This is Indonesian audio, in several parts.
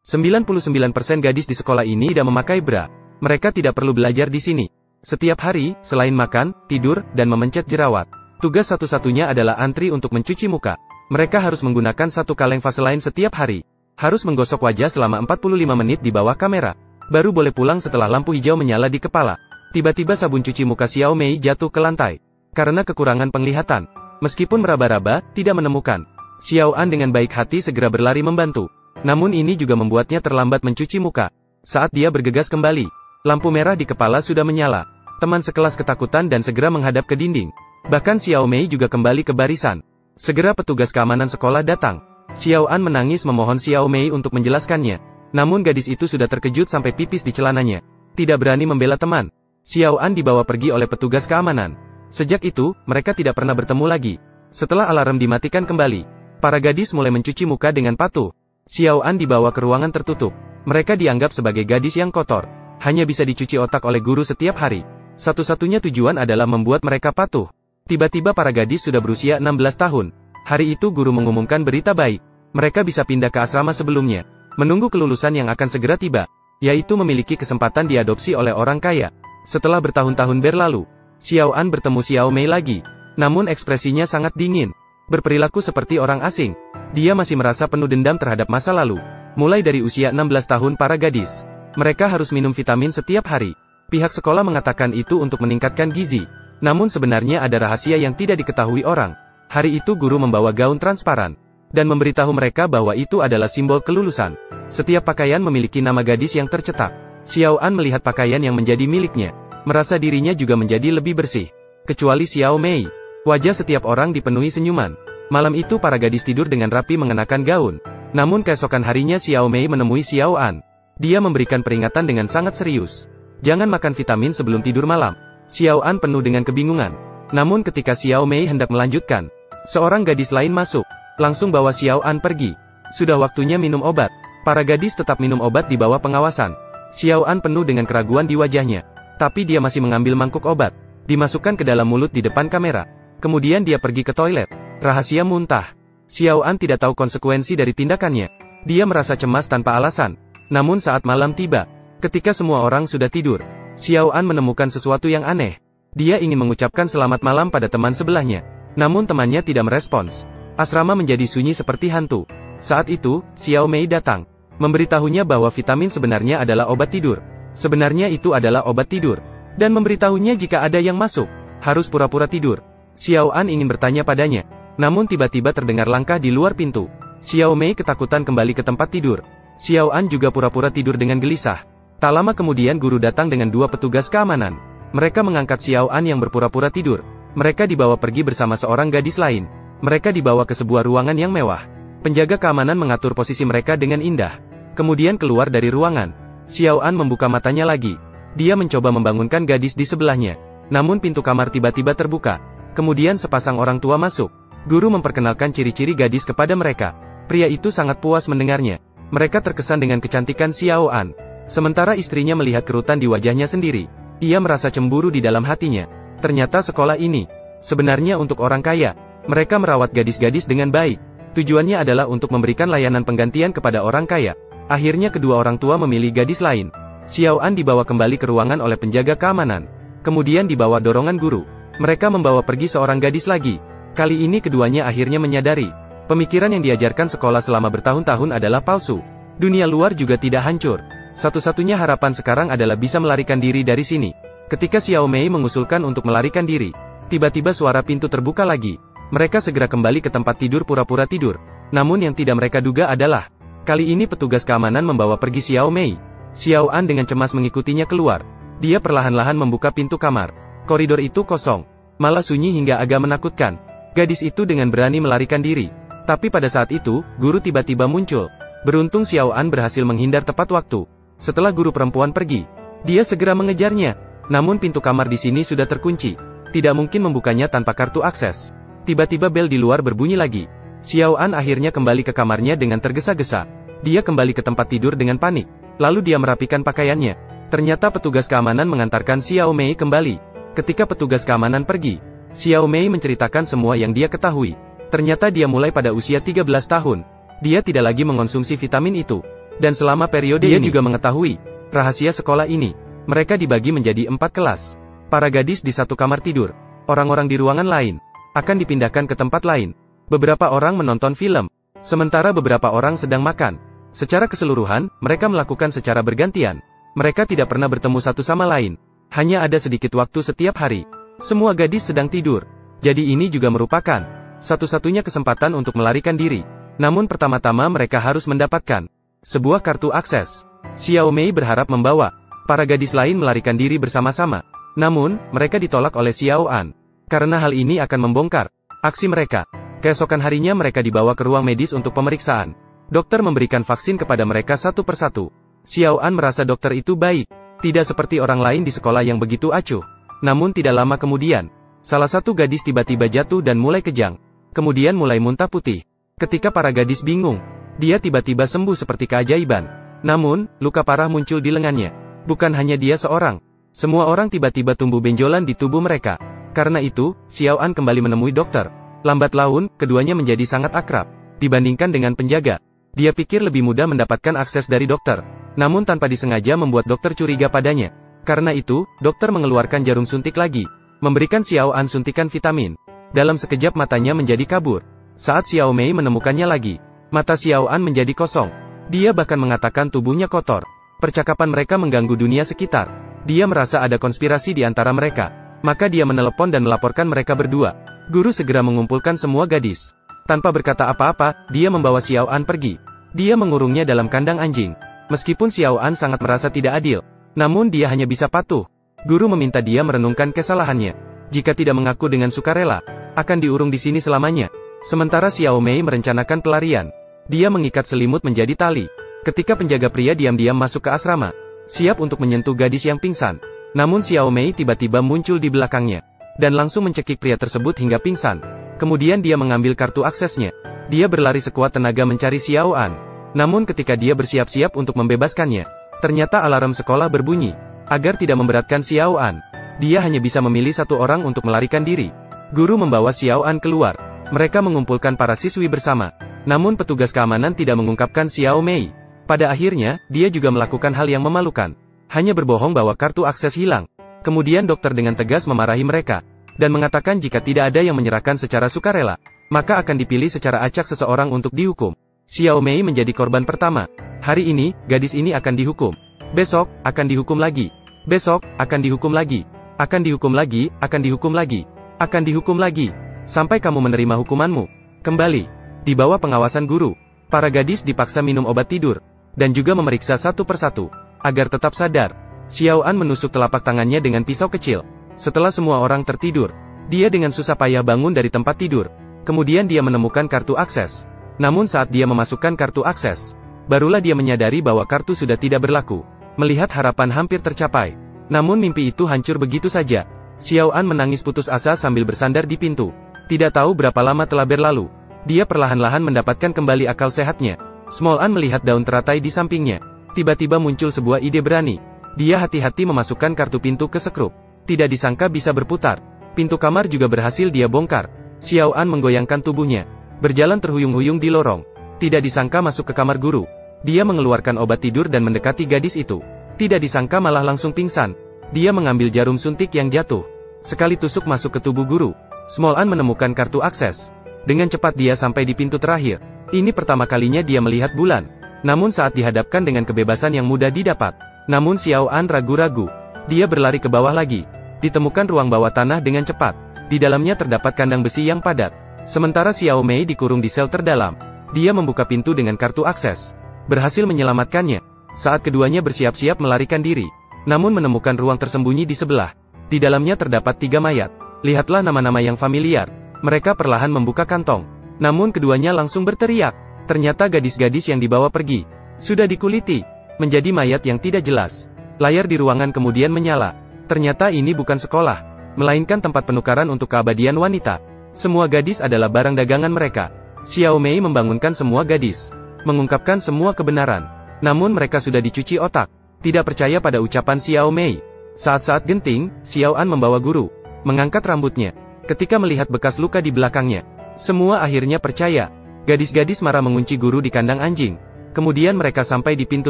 99% gadis di sekolah ini tidak memakai bra. Mereka tidak perlu belajar di sini. Setiap hari, selain makan, tidur, dan memencet jerawat, tugas satu-satunya adalah antri untuk mencuci muka. Mereka harus menggunakan satu kaleng Vaseline setiap hari. Harus menggosok wajah selama 45 menit di bawah kamera. Baru boleh pulang setelah lampu hijau menyala di kepala. Tiba-tiba sabun cuci muka Xiao Mei jatuh ke lantai. Karena kekurangan penglihatan. Meskipun meraba-raba, tidak menemukan. Xiao An dengan baik hati segera berlari membantu. Namun ini juga membuatnya terlambat mencuci muka. Saat dia bergegas kembali, lampu merah di kepala sudah menyala. Teman sekelas ketakutan dan segera menghadap ke dinding. Bahkan Xiao Mei juga kembali ke barisan. Segera petugas keamanan sekolah datang. Xiao An menangis memohon Xiao Mei untuk menjelaskannya. Namun gadis itu sudah terkejut sampai pipis di celananya. Tidak berani membela teman. Xiao An dibawa pergi oleh petugas keamanan. Sejak itu, mereka tidak pernah bertemu lagi. Setelah alarm dimatikan kembali, para gadis mulai mencuci muka dengan patuh. Xiao An dibawa ke ruangan tertutup. Mereka dianggap sebagai gadis yang kotor. Hanya bisa dicuci otak oleh guru setiap hari. Satu-satunya tujuan adalah membuat mereka patuh. Tiba-tiba para gadis sudah berusia 16 tahun. Hari itu guru mengumumkan berita baik. Mereka bisa pindah ke asrama sebelumnya. Menunggu kelulusan yang akan segera tiba. Yaitu memiliki kesempatan diadopsi oleh orang kaya. Setelah bertahun-tahun berlalu, Xiao An bertemu Xiao Mei lagi. Namun ekspresinya sangat dingin. Berperilaku seperti orang asing. Dia masih merasa penuh dendam terhadap masa lalu. Mulai dari usia 16 tahun para gadis, mereka harus minum vitamin setiap hari. Pihak sekolah mengatakan itu untuk meningkatkan gizi. Namun sebenarnya ada rahasia yang tidak diketahui orang. Hari itu guru membawa gaun transparan dan memberitahu mereka bahwa itu adalah simbol kelulusan. Setiap pakaian memiliki nama gadis yang tercetak. Xiao An melihat pakaian yang menjadi miliknya. Merasa dirinya juga menjadi lebih bersih. Kecuali Xiao Mei. Wajah setiap orang dipenuhi senyuman. Malam itu para gadis tidur dengan rapi mengenakan gaun. Namun keesokan harinya Xiao Mei menemui Xiao An. Dia memberikan peringatan dengan sangat serius. Jangan makan vitamin sebelum tidur malam. Xiao An penuh dengan kebingungan. Namun ketika Xiao Mei hendak melanjutkan, seorang gadis lain masuk. Langsung bawa Xiao An pergi. Sudah waktunya minum obat. Para gadis tetap minum obat di bawah pengawasan. Xiao An penuh dengan keraguan di wajahnya. Tapi dia masih mengambil mangkuk obat. Dimasukkan ke dalam mulut di depan kamera. Kemudian dia pergi ke toilet. Rahasia muntah. Xiao An tidak tahu konsekuensi dari tindakannya. Dia merasa cemas tanpa alasan. Namun saat malam tiba, ketika semua orang sudah tidur, Xiao An menemukan sesuatu yang aneh. Dia ingin mengucapkan selamat malam pada teman sebelahnya. Namun temannya tidak merespons. Asrama menjadi sunyi seperti hantu. Saat itu, Xiao Mei datang. Memberitahunya bahwa vitamin sebenarnya adalah obat tidur. Sebenarnya itu adalah obat tidur. Dan memberitahunya jika ada yang masuk, harus pura-pura tidur. Xiao An ingin bertanya padanya. Namun tiba-tiba terdengar langkah di luar pintu. Xiao Mei ketakutan kembali ke tempat tidur. Xiao An juga pura-pura tidur dengan gelisah. Tak lama kemudian guru datang dengan dua petugas keamanan. Mereka mengangkat Xiao An yang berpura-pura tidur. Mereka dibawa pergi bersama seorang gadis lain. Mereka dibawa ke sebuah ruangan yang mewah. Penjaga keamanan mengatur posisi mereka dengan indah. Kemudian keluar dari ruangan. Xiao An membuka matanya lagi. Dia mencoba membangunkan gadis di sebelahnya. Namun pintu kamar tiba-tiba terbuka. Kemudian sepasang orang tua masuk. Guru memperkenalkan ciri-ciri gadis kepada mereka. Pria itu sangat puas mendengarnya. Mereka terkesan dengan kecantikan Xiao An. Sementara istrinya melihat kerutan di wajahnya sendiri. Ia merasa cemburu di dalam hatinya. Ternyata sekolah ini sebenarnya untuk orang kaya. Mereka merawat gadis-gadis dengan baik. Tujuannya adalah untuk memberikan layanan penggantian kepada orang kaya. Akhirnya kedua orang tua memilih gadis lain. Xiao An dibawa kembali ke ruangan oleh penjaga keamanan. Kemudian dibawa dorongan guru. Mereka membawa pergi seorang gadis lagi. Kali ini keduanya akhirnya menyadari, pemikiran yang diajarkan sekolah selama bertahun-tahun adalah palsu. Dunia luar juga tidak hancur. Satu-satunya harapan sekarang adalah bisa melarikan diri dari sini. Ketika Xiao Mei mengusulkan untuk melarikan diri, tiba-tiba suara pintu terbuka lagi. Mereka segera kembali ke tempat tidur pura-pura tidur. Namun yang tidak mereka duga adalah, kali ini petugas keamanan membawa pergi Xiao Mei. Xiao An dengan cemas mengikutinya keluar. Dia perlahan-lahan membuka pintu kamar. Koridor itu kosong. Malah sunyi hingga agak menakutkan. Gadis itu dengan berani melarikan diri. Tapi pada saat itu, guru tiba-tiba muncul. Beruntung Xiao An berhasil menghindar tepat waktu. Setelah guru perempuan pergi, dia segera mengejarnya. Namun pintu kamar di sini sudah terkunci. Tidak mungkin membukanya tanpa kartu akses. Tiba-tiba bel di luar berbunyi lagi. Xiao An akhirnya kembali ke kamarnya dengan tergesa-gesa. Dia kembali ke tempat tidur dengan panik. Lalu dia merapikan pakaiannya. Ternyata petugas keamanan mengantarkan Xiao Mei kembali. Ketika petugas keamanan pergi, Xiao Mei menceritakan semua yang dia ketahui. Ternyata dia mulai pada usia 13 tahun. Dia tidak lagi mengonsumsi vitamin itu. Dan selama periode dia juga mengetahui rahasia sekolah ini. Mereka dibagi menjadi 4 kelas. Para gadis di satu kamar tidur. Orang-orang di ruangan lain akan dipindahkan ke tempat lain. Beberapa orang menonton film, sementara beberapa orang sedang makan. Secara keseluruhan, mereka melakukan secara bergantian. Mereka tidak pernah bertemu satu sama lain. Hanya ada sedikit waktu setiap hari. Semua gadis sedang tidur. Jadi ini juga merupakan satu-satunya kesempatan untuk melarikan diri. Namun pertama-tama mereka harus mendapatkan sebuah kartu akses. Xiao Mei berharap membawa para gadis lain melarikan diri bersama-sama. Namun, mereka ditolak oleh Xiao An. Karena hal ini akan membongkar aksi mereka. Keesokan harinya mereka dibawa ke ruang medis untuk pemeriksaan. Dokter memberikan vaksin kepada mereka satu persatu. Xiao An merasa dokter itu baik. Tidak seperti orang lain di sekolah yang begitu acuh. Namun tidak lama kemudian, salah satu gadis tiba-tiba jatuh dan mulai kejang. Kemudian mulai muntah putih. Ketika para gadis bingung, dia tiba-tiba sembuh seperti keajaiban. Namun, luka parah muncul di lengannya. Bukan hanya dia seorang. Semua orang tiba-tiba tumbuh benjolan di tubuh mereka. Karena itu, Xiao An kembali menemui dokter. Lambat laun, keduanya menjadi sangat akrab. Dibandingkan dengan penjaga, dia pikir lebih mudah mendapatkan akses dari dokter. Namun tanpa disengaja membuat dokter curiga padanya. Karena itu, dokter mengeluarkan jarum suntik lagi. Memberikan Xiao An suntikan vitamin. Dalam sekejap matanya menjadi kabur. Saat Xiao Mei menemukannya lagi, mata Xiao An menjadi kosong. Dia bahkan mengatakan tubuhnya kotor. Percakapan mereka mengganggu dunia sekitar. Dia merasa ada konspirasi di antara mereka. Maka dia menelepon dan melaporkan mereka berdua. Guru segera mengumpulkan semua gadis. Tanpa berkata apa-apa, dia membawa Xiao An pergi. Dia mengurungnya dalam kandang anjing. Meskipun Xiao An sangat merasa tidak adil, namun dia hanya bisa patuh. Guru meminta dia merenungkan kesalahannya. Jika tidak mengaku dengan sukarela, akan diurung di sini selamanya. Sementara Xiao Mei merencanakan pelarian. Dia mengikat selimut menjadi tali. Ketika penjaga pria diam-diam masuk ke asrama, siap untuk menyentuh gadis yang pingsan. Namun Xiao Mei tiba-tiba muncul di belakangnya, dan langsung mencekik pria tersebut hingga pingsan. Kemudian dia mengambil kartu aksesnya. Dia berlari sekuat tenaga mencari Xiao An. Namun ketika dia bersiap-siap untuk membebaskannya, ternyata alarm sekolah berbunyi. Agar tidak memberatkan Xiao An, dia hanya bisa memilih satu orang untuk melarikan diri. Guru membawa Xiao An keluar. Mereka mengumpulkan para siswi bersama. Namun petugas keamanan tidak mengungkapkan Xiao Mei. Pada akhirnya, dia juga melakukan hal yang memalukan. Hanya berbohong bahwa kartu akses hilang. Kemudian dokter dengan tegas memarahi mereka. Dan mengatakan jika tidak ada yang menyerahkan secara sukarela, maka akan dipilih secara acak seseorang untuk dihukum. Xiao Mei menjadi korban pertama. Hari ini, gadis ini akan dihukum. Besok, akan dihukum lagi. Besok, akan dihukum lagi. Akan dihukum lagi, akan dihukum lagi. Akan dihukum lagi. Sampai kamu menerima hukumanmu. Kembali. Di bawah pengawasan guru, para gadis dipaksa minum obat tidur. Dan juga memeriksa satu persatu, agar tetap sadar. Xiao An menusuk telapak tangannya dengan pisau kecil. Setelah semua orang tertidur, dia dengan susah payah bangun dari tempat tidur. Kemudian dia menemukan kartu akses. Namun saat dia memasukkan kartu akses, barulah dia menyadari bahwa kartu sudah tidak berlaku. Melihat harapan hampir tercapai, namun mimpi itu hancur begitu saja. Xiao An menangis putus asa sambil bersandar di pintu. Tidak tahu berapa lama telah berlalu. Dia perlahan-lahan mendapatkan kembali akal sehatnya. Small An melihat daun teratai di sampingnya. Tiba-tiba muncul sebuah ide berani. Dia hati-hati memasukkan kartu pintu ke sekrup. Tidak disangka bisa berputar. Pintu kamar juga berhasil dia bongkar. Xiao An menggoyangkan tubuhnya, berjalan terhuyung-huyung di lorong. Tidak disangka masuk ke kamar guru. Dia mengeluarkan obat tidur dan mendekati gadis itu. Tidak disangka malah langsung pingsan. Dia mengambil jarum suntik yang jatuh. Sekali tusuk masuk ke tubuh guru. Small An menemukan kartu akses. Dengan cepat dia sampai di pintu terakhir. Ini pertama kalinya dia melihat bulan. Namun saat dihadapkan dengan kebebasan yang mudah didapat, namun Xiao An ragu-ragu. Dia berlari ke bawah lagi. Ditemukan ruang bawah tanah dengan cepat. Di dalamnya terdapat kandang besi yang padat. Sementara Xiao Mei dikurung di sel terdalam. Dia membuka pintu dengan kartu akses. Berhasil menyelamatkannya. Saat keduanya bersiap-siap melarikan diri, namun menemukan ruang tersembunyi di sebelah. Di dalamnya terdapat 3 mayat. Lihatlah nama-nama yang familiar. Mereka perlahan membuka kantong. Namun keduanya langsung berteriak. Ternyata gadis-gadis yang dibawa pergi sudah dikuliti menjadi mayat yang tidak jelas. Layar di ruangan kemudian menyala. Ternyata ini bukan sekolah, melainkan tempat penukaran untuk keabadian wanita. Semua gadis adalah barang dagangan mereka. Xiao Mei membangunkan semua gadis, mengungkapkan semua kebenaran. Namun mereka sudah dicuci otak, tidak percaya pada ucapan Xiao Mei. Saat-saat genting, Xiao An membawa guru, mengangkat rambutnya. Ketika melihat bekas luka di belakangnya, semua akhirnya percaya. Gadis-gadis marah mengunci guru di kandang anjing. Kemudian mereka sampai di pintu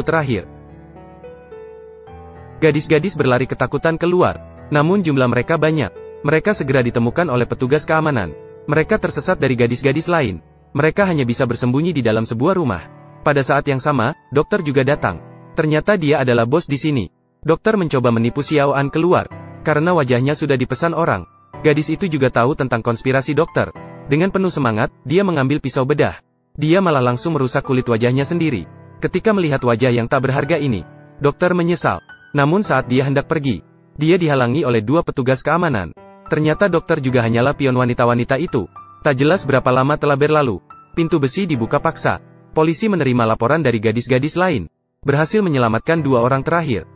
terakhir. Gadis-gadis berlari ketakutan keluar. Namun jumlah mereka banyak. Mereka segera ditemukan oleh petugas keamanan. Mereka tersesat dari gadis-gadis lain. Mereka hanya bisa bersembunyi di dalam sebuah rumah. Pada saat yang sama, dokter juga datang. Ternyata dia adalah bos di sini. Dokter mencoba menipu Xiao An keluar. Karena wajahnya sudah dipesan orang. Gadis itu juga tahu tentang konspirasi dokter. Dengan penuh semangat, dia mengambil pisau bedah. Dia malah langsung merusak kulit wajahnya sendiri. Ketika melihat wajah yang tak berharga ini, dokter menyesal. Namun saat dia hendak pergi, dia dihalangi oleh dua petugas keamanan. Ternyata dokter juga hanyalah pion wanita-wanita itu. Tak jelas berapa lama telah berlalu. Pintu besi dibuka paksa. Polisi menerima laporan dari gadis-gadis lain. Berhasil menyelamatkan dua orang terakhir.